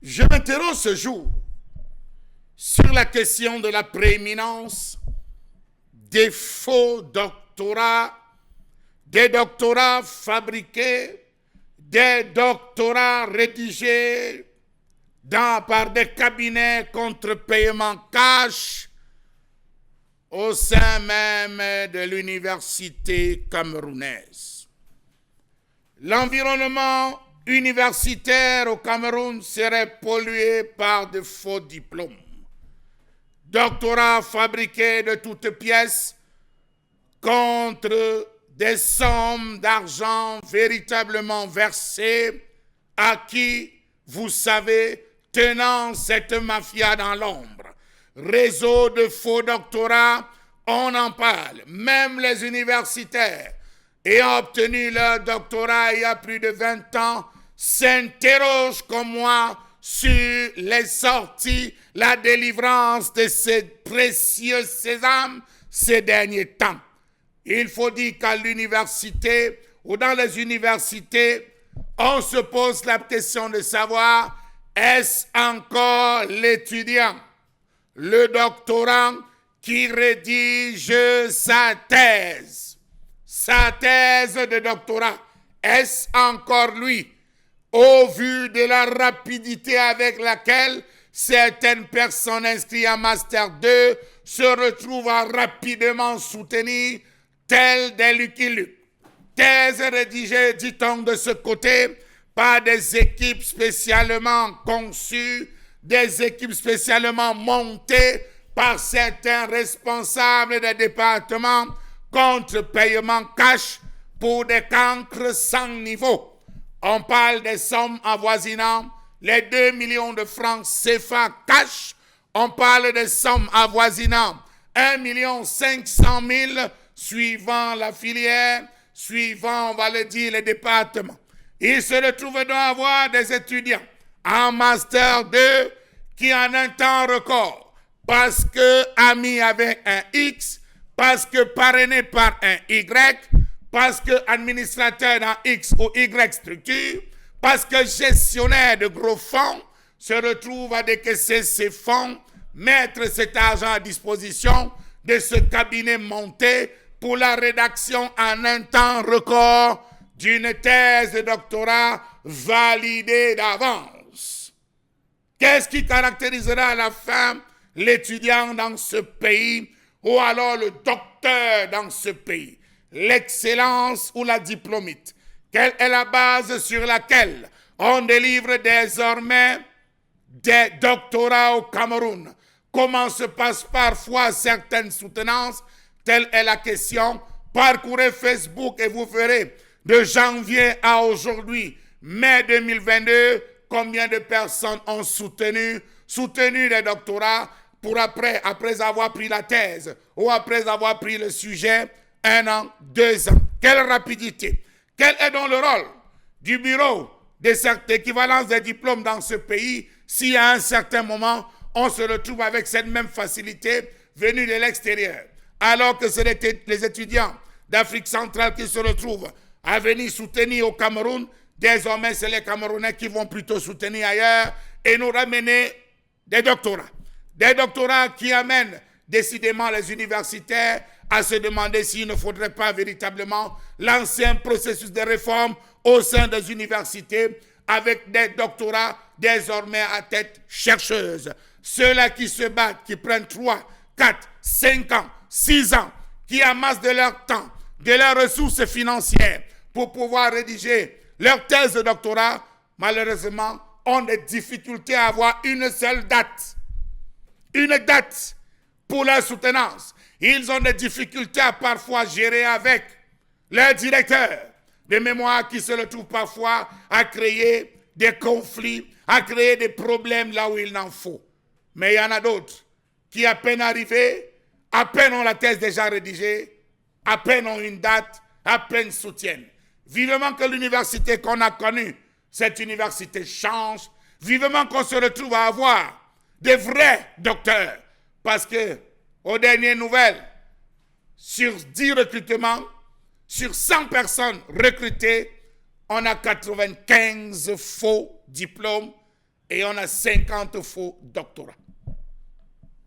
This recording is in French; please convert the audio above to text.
Je m'interroge ce jour sur la question de la prééminence des faux doctorats, des doctorats fabriqués, des doctorats rédigés par des cabinets contre paiement cash au sein même de l'université camerounaise. L'environnement universitaire au Cameroun serait pollué par de faux diplômes. Doctorats fabriqués de toutes pièces contre des sommes d'argent véritablement versées à qui, vous savez, tenant cette mafia dans l'ombre. Réseau de faux doctorats, on en parle. Même les universitaires ayant obtenu leur doctorat il y a plus de 20 ans s'interrogent comme moi sur les sorties, la délivrance de ces précieux sésames ces derniers temps. Il faut dire qu'à l'université ou dans les universités, on se pose la question de savoir est-ce encore l'étudiant, le doctorant qui rédige sa thèse de doctorat? Est-ce encore lui? Au vu de la rapidité avec laquelle certaines personnes inscrites en Master 2 se retrouvent à rapidement soutenir tel des Lucky Luke. Thèse rédigée, dit-on de ce côté, par des équipes spécialement conçues, des équipes spécialement montées par certains responsables des départements contre paiement cash pour des cancres sans niveau. On parle des sommes avoisinant les 2 millions de francs CFA cash. On parle des sommes avoisinant 1 500 000 suivant la filière, suivant, on va le dire, les départements. Il se retrouve donc à avoir des étudiants en Master 2 qui en un temps record, parce que amis avec un X, parce que parrainé par un Y, parce que administrateur dans X ou Y structure, parce que gestionnaire de gros fonds se retrouve à décaisser ces fonds, mettre cet argent à disposition de ce cabinet monté pour la rédaction en un temps record d'une thèse de doctorat validée d'avance. Qu'est-ce qui caractérisera à la fin l'étudiant dans ce pays ou alors le docteur dans ce pays? L'excellence ou la diplomite? Quelle est la base sur laquelle on délivre désormais des doctorats au Cameroun? Comment se passe parfois certaines soutenances? Telle est la question. Parcourez Facebook et vous verrez de janvier à aujourd'hui, mai 2022, combien de personnes ont soutenu des doctorats pour après avoir pris la thèse ou après avoir pris le sujet 1 an, 2 ans. Quelle rapidité! Quel est donc le rôle du bureau de cette équivalence des diplômes dans ce pays si à un certain moment, on se retrouve avec cette même facilité venue de l'extérieur, alors que ce sont les étudiants d'Afrique centrale qui se retrouvent à venir soutenir au Cameroun? Désormais, c'est les Camerounais qui vont plutôt soutenir ailleurs et nous ramener des doctorats. Des doctorats qui amènent décidément les universitaires à se demander s'il ne faudrait pas véritablement lancer un processus de réforme au sein des universités avec des doctorats désormais à tête chercheuse. Ceux-là qui se battent, qui prennent 3, 4, 5 ans, 6 ans, qui amassent de leur temps, de leurs ressources financières pour pouvoir rédiger leur thèse de doctorat, malheureusement, ont des difficultés à avoir une seule date. Une date pour leur soutenance. Ils ont des difficultés à parfois gérer avec leur directeur de mémoire qui se retrouve parfois à créer des conflits, à créer des problèmes là où il n'en faut. Mais il y en a d'autres qui, à peine arrivés, à peine ont la thèse déjà rédigée, à peine ont une date, à peine soutiennent. Vivement que l'université qu'on a connue, cette université change. Vivement qu'on se retrouve à avoir des vrais docteurs. Parce que, aux dernières nouvelles, sur 10 recrutements, sur 100 personnes recrutées, on a 95 faux diplômes et on a 50 faux doctorats.